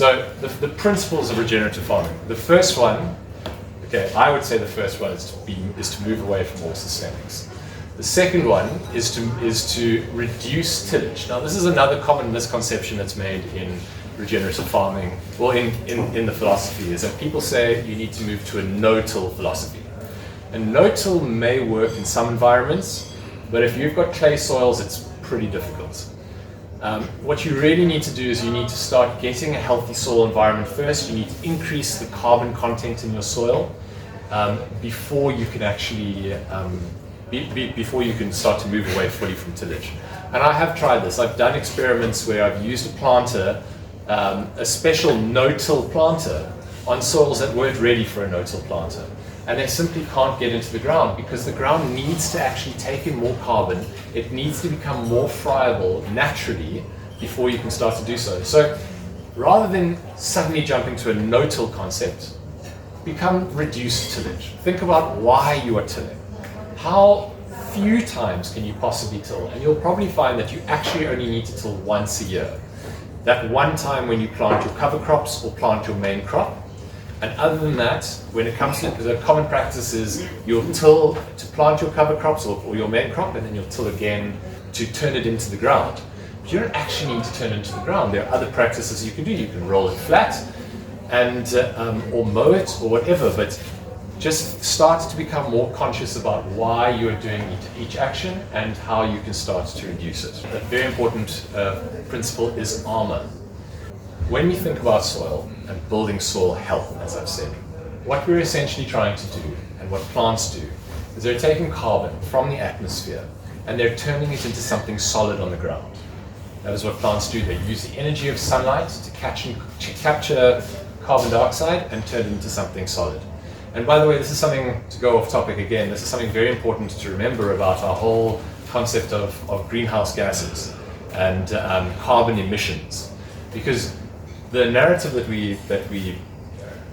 So the principles of regenerative farming. The first one, okay, I would say the first one is to move away from all systemics. The second one is to reduce tillage. Now this is another common misconception that's made in regenerative farming, well in the philosophy, is that people say you need to move to a no-till philosophy. And no-till may work in some environments, but if you've got clay soils, it's pretty difficult. What you really need to do is you need to start getting a healthy soil environment first. You need to increase the carbon content in your soil before you can actually before you can start to move away fully from tillage. And I have tried this. I've done experiments where I've used a planter, a special no-till planter, on soils that weren't ready for a no-till planter. And they simply can't get into the ground because the ground needs to actually take in more carbon. It needs to become more friable naturally before you can start to do so. So rather than suddenly jumping to a no-till concept, become reduced tillage. Think about why you are tilling. How few times can you possibly till? And you'll probably find that you actually only need to till once a year. That one time when you plant your cover crops or plant your main crop. And other than that, when it comes to the common practice is you'll till to plant your cover crops or your main crop, and then you'll till again to turn it into the ground. But you don't actually need to turn it into the ground. There are other practices you can do. You can roll it flat and or mow it or whatever, but just start to become more conscious about why you are doing each action and how you can start to reduce it. A very important principle is armor. When we think about soil and building soil health, as I've said, what we're essentially trying to do and what plants do is they're taking carbon from the atmosphere and they're turning it into something solid on the ground. That is what plants do. They use the energy of sunlight to capture carbon dioxide and turn it into something solid. And by the way, this is something, to go off topic again, this is something very important to remember about our whole concept of greenhouse gases and carbon emissions. Because the narrative that we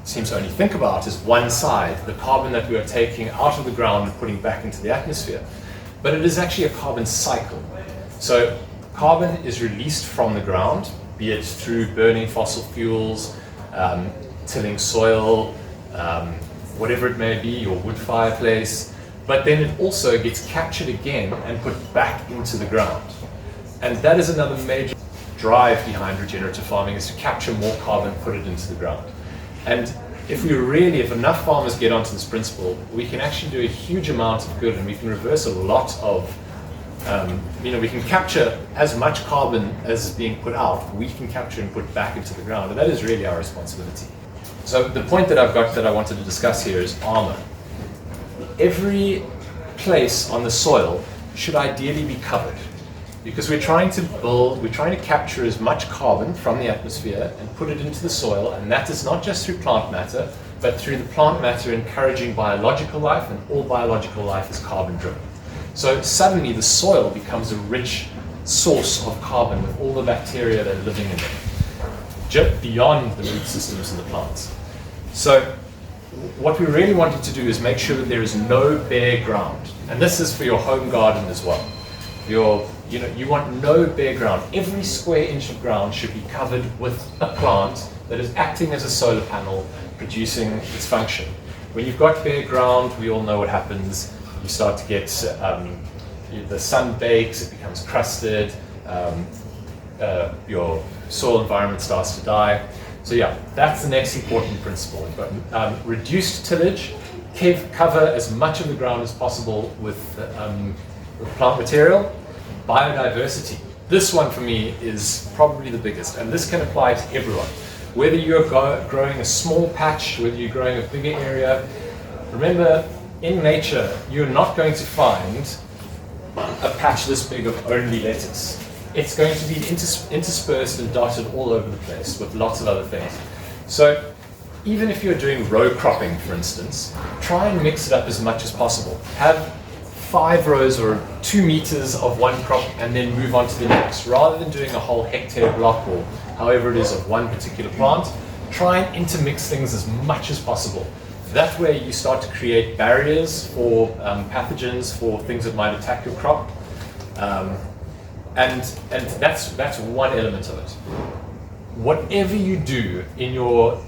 seem to only think about is one side, the carbon that we are taking out of the ground and putting back into the atmosphere. But it is actually a carbon cycle. So carbon is released from the ground, be it through burning fossil fuels, tilling soil, whatever it may be, your wood fireplace, but then it also gets captured again and put back into the ground. And that is another major drive behind regenerative farming, is to capture more carbon, put it into the ground. And if enough farmers get onto this principle, we can actually do a huge amount of good, and we can reverse a lot of, we can capture as much carbon as is being put out, we can capture and put back into the ground, and that is really our responsibility. So the point that I've got that I wanted to discuss here is armor. Every place on the soil should ideally be covered, because we're trying to capture as much carbon from the atmosphere and put it into the soil, and that is not just through plant matter, but through the plant matter encouraging biological life, and all biological life is carbon driven. So suddenly the soil becomes a rich source of carbon with all the bacteria that are living in it, just beyond the root systems in the plants. So what we really wanted to do is make sure that there is no bare ground, and this is for your home garden as well. You want no bare ground. Every square inch of ground should be covered with a plant that is acting as a solar panel, producing its function. When you've got bare ground, we all know what happens. You start to get the sun bakes, it becomes crusted, your soil environment starts to die. So yeah, that's the next important principle. We've got reduced tillage, cover as much of the ground as possible with plant material. Biodiversity. This one for me is probably the biggest, and this can apply to everyone. Whether you're growing a small patch, whether you're growing a bigger area, remember, in nature, you're not going to find a patch this big of only lettuce. It's going to be interspersed and dotted all over the place with lots of other things. So even if you're doing row cropping, for instance, try and mix it up as much as possible. Have 5 rows or 2 meters of one crop and then move on to the next. Rather than doing a whole hectare block or however it is of one particular plant, try and intermix things as much as possible. That way you start to create barriers for pathogens, for things that might attack your crop. And that's one element of it. whatever you do in your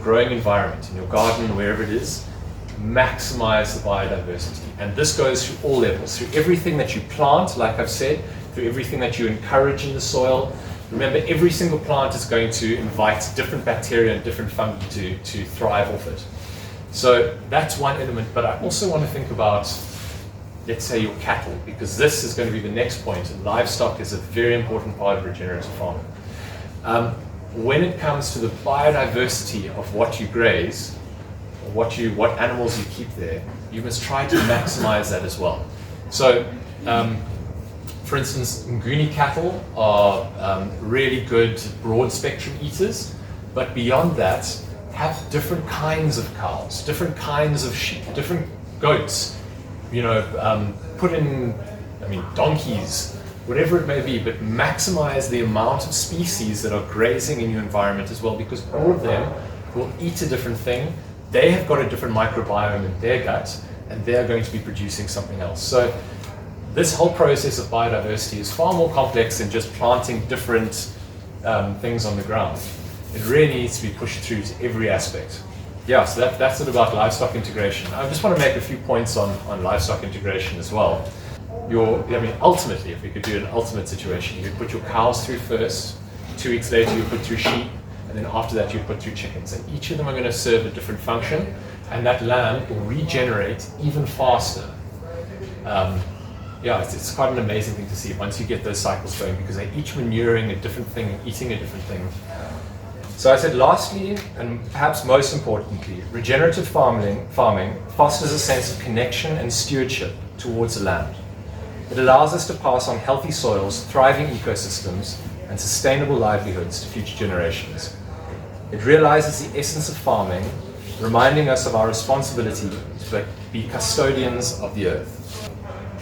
growing environment, in your garden, wherever it is, maximize the biodiversity. And this goes through all levels, through everything that you plant, like I've said, through everything that you encourage in the soil. Remember, every single plant is going to invite different bacteria and different fungi to thrive off it. So that's one element, but I also want to think about, let's say, your cattle, because this is going to be the next point, and livestock is a very important part of regenerative farming. When it comes to the biodiversity of what you graze, or what animals you keep there, you must try to maximize that as well. So, for instance, Nguni cattle are really good broad spectrum eaters, but beyond that, have different kinds of cows, different kinds of sheep, different goats, put in, donkeys, whatever it may be, but maximize the amount of species that are grazing in your environment as well, because all of them will eat a different thing. They have got a different microbiome in their gut, and they're going to be producing something else. So this whole process of biodiversity is far more complex than just planting different things on the ground. It really needs to be pushed through to every aspect. Yeah, so that's it about livestock integration. I just want to make a few points on livestock integration as well. Ultimately, if we could do an ultimate situation, you'd put your cows through first, 2 weeks later you put through sheep, and then after that you put through chickens. And each of them are going to serve a different function, and that land will regenerate even faster. It's quite an amazing thing to see once you get those cycles going, because they're each manuring a different thing and eating a different thing. So I said lastly, and perhaps most importantly, regenerative farming fosters a sense of connection and stewardship towards the land. It allows us to pass on healthy soils, thriving ecosystems, and sustainable livelihoods to future generations. It realizes the essence of farming, reminding us of our responsibility to be custodians of the earth.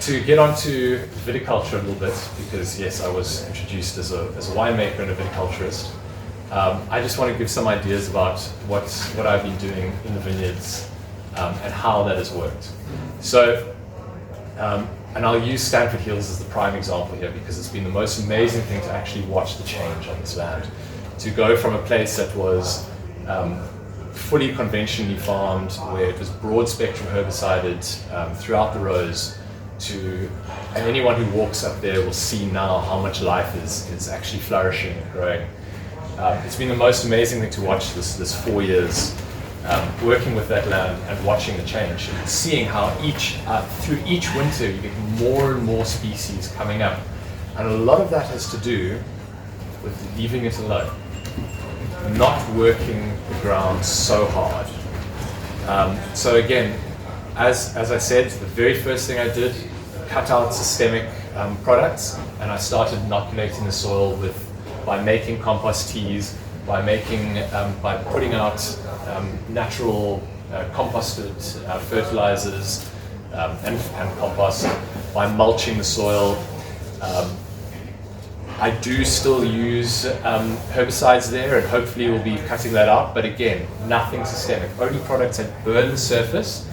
To get onto viticulture a little bit, because yes, I was introduced as a winemaker and a viticulturist. I just want to give some ideas about what I've been doing in the vineyards and how that has worked. So, and I'll use Stanford Hills as the prime example here, because it's been the most amazing thing to actually watch the change on this land. To go from a place that was fully conventionally farmed, where it was broad spectrum herbicided throughout the rows, and anyone who walks up there will see now how much life is actually flourishing and growing. It's been the most amazing thing to watch this 4 years working with that land and watching the change, and seeing how through each winter you get more and more species coming up. And a lot of that has to do with leaving it alone, not working the ground so hard. So again, as I said, the very first thing I did, cut out systemic products, and I started inoculating the soil by making compost teas, by putting out natural composted fertilizers and compost, by mulching the soil. I do still use herbicides there, and hopefully we'll be cutting that out, but again, nothing systemic, only products that burn the surface.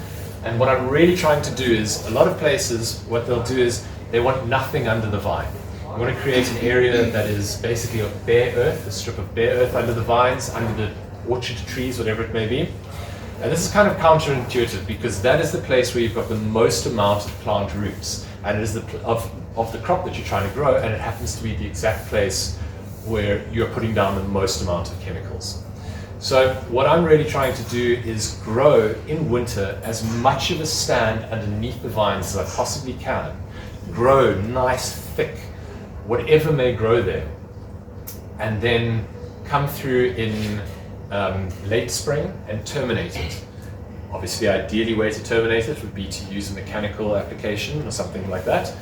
And what I'm really trying to do is, a lot of places, what they'll do is they want nothing under the vine. I want to create an area that is basically of bare earth, a strip of bare earth under the vines, under the orchard trees, whatever it may be. And this is kind of counterintuitive, because that is the place where you've got the most amount of plant roots, and it is of the crop that you're trying to grow, and it happens to be the exact place where you're putting down the most amount of chemicals. So what I'm really trying to do is grow in winter as much of a stand underneath the vines as I possibly can. Grow nice, thick, whatever may grow there, and then come through in late spring and terminate it. Obviously, ideally way to terminate it would be to use a mechanical application or something like that,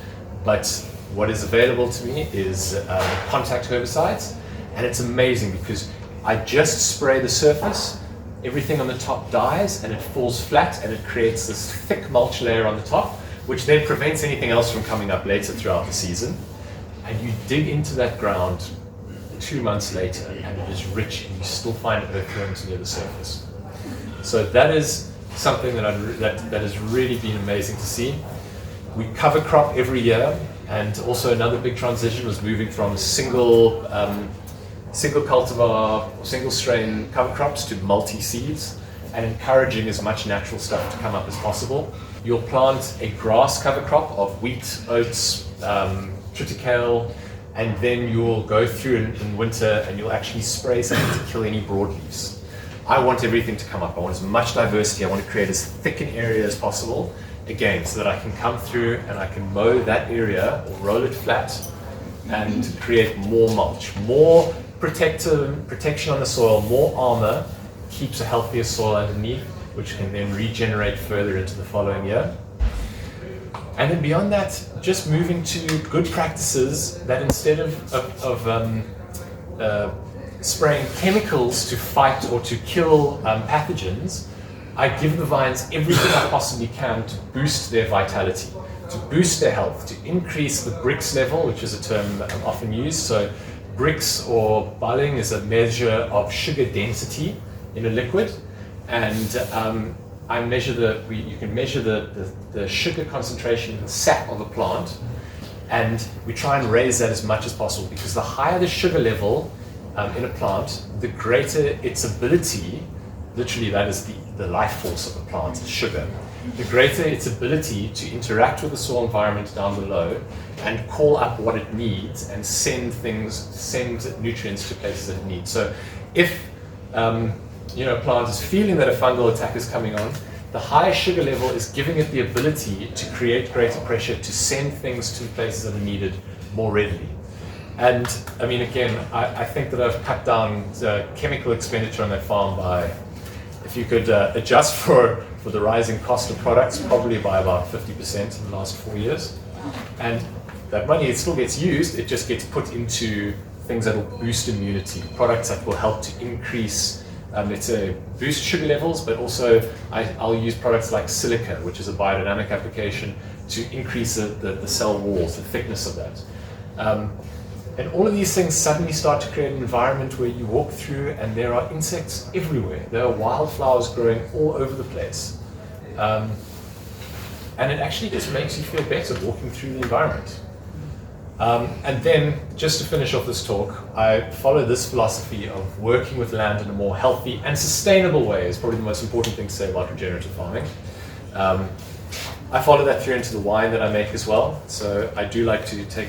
but what is available to me is contact herbicides, and it's amazing because I just spray the surface, everything on the top dies, and it falls flat, and it creates this thick mulch layer on the top, which then prevents anything else from coming up later throughout the season. And you dig into that ground 2 months later, and it is rich, and you still find earthworms near the surface. So that is something that has really been amazing to see. We cover crop every year, and also another big transition was moving from single single cultivar or single strain cover crops to multi-seeds, and encouraging as much natural stuff to come up as possible. You'll plant a grass cover crop of wheat, oats, triticale, and then you'll go through in winter and you'll actually spray something to kill any broadleaves. I want everything to come up. I want as much diversity. I want to create as thick an area as possible, again, so that I can come through and I can mow that area or roll it flat and create more mulch, more protection on the soil, more armor, keeps a healthier soil underneath, which can then regenerate further into the following year. And then beyond that, just moving to good practices that instead of spraying chemicals to fight or to kill pathogens, I give the vines everything I possibly can to boost their vitality, to boost their health, to increase the Brix level, which is a term often used. So Brix or Balling is a measure of sugar density in a liquid, and I measure you can measure the sugar concentration in the sap of a plant, and we try and raise that as much as possible, because the higher the sugar level in a plant, the greater its ability, literally that is the life force of a plant, is sugar, the greater its ability to interact with the soil environment down below and call up what it needs and send nutrients to places that it needs. So if a plant is feeling that a fungal attack is coming on, the higher sugar level is giving it the ability to create greater pressure to send things to the places that are needed more readily. And I mean, again, I think that I've cut down the chemical expenditure on that farm by, if you could adjust for the rising cost of products, probably by about 50% in the last 4 years. And that money, it still gets used, it just gets put into things that will boost immunity, products that will help to increase, let's say, boost sugar levels, but also I'll use products like silica, which is a biodynamic application, to increase the cell walls, the thickness of that. And all of these things suddenly start to create an environment where you walk through and there are insects everywhere. There are wildflowers growing all over the place. And it actually just makes you feel better walking through the environment. And then, just to finish off this talk, I follow this philosophy of working with land in a more healthy and sustainable way is probably the most important thing to say about regenerative farming. I follow that through into the wine that I make as well. So I do like to take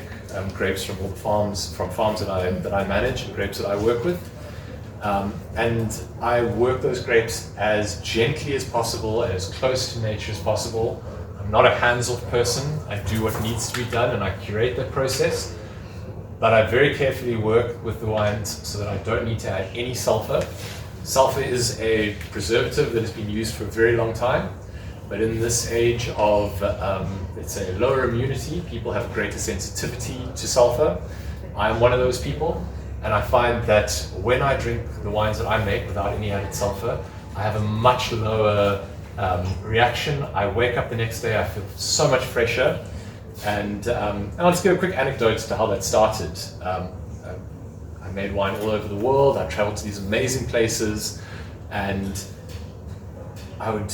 grapes from all the farms that I manage and grapes that I work with. And I work those grapes as gently as possible and as close to nature as possible. I'm not a hands-off person. I do what needs to be done and I curate that process. But I very carefully work with the wines so that I don't need to add any sulfur. Sulfur is a preservative that has been used for a very long time. But in this age of, let's say, lower immunity, people have greater sensitivity to sulfur. I'm one of those people. And I find that when I drink the wines that I make without any added sulfur, I have a much lower reaction. I wake up the next day, I feel so much fresher. And I'll just give a quick anecdote as to how that started. I made wine all over the world. I traveled to these amazing places, and I would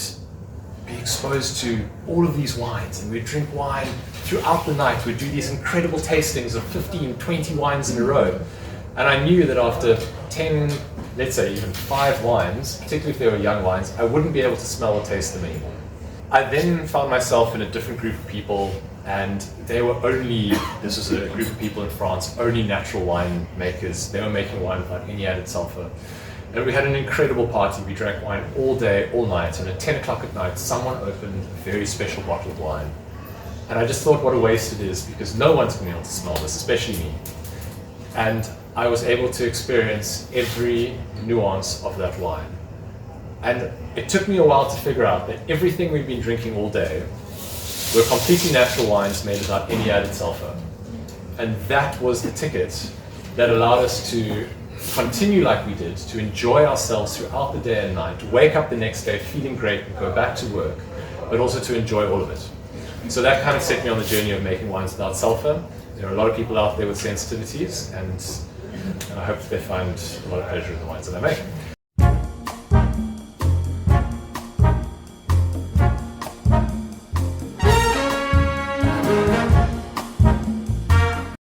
be exposed to all of these wines, and we'd drink wine throughout the night. We'd do these incredible tastings of 15, 20 wines in a row. And I knew that after 10, let's say even 5 wines, particularly if they were young wines, I wouldn't be able to smell or taste them anymore. I then found myself in a different group of people, and this was a group of people in France, only natural wine makers. They were making wine without any added sulfur. And we had an incredible party. We drank wine all day, all night, and at 10 o'clock at night, someone opened a very special bottle of wine. And I just thought what a waste it is, because no one's going to be able to smell this, especially me. And I was able to experience every nuance of that wine. And it took me a while to figure out that everything we've been drinking all day were completely natural wines made without any added sulfur. And that was the ticket that allowed us to continue like we did, to enjoy ourselves throughout the day and night, to wake up the next day feeling great and go back to work, but also to enjoy all of it. So that kind of set me on the journey of making wines without sulfur. There are a lot of people out there with sensitivities, and I hope they find a lot of pleasure in the wines that I make.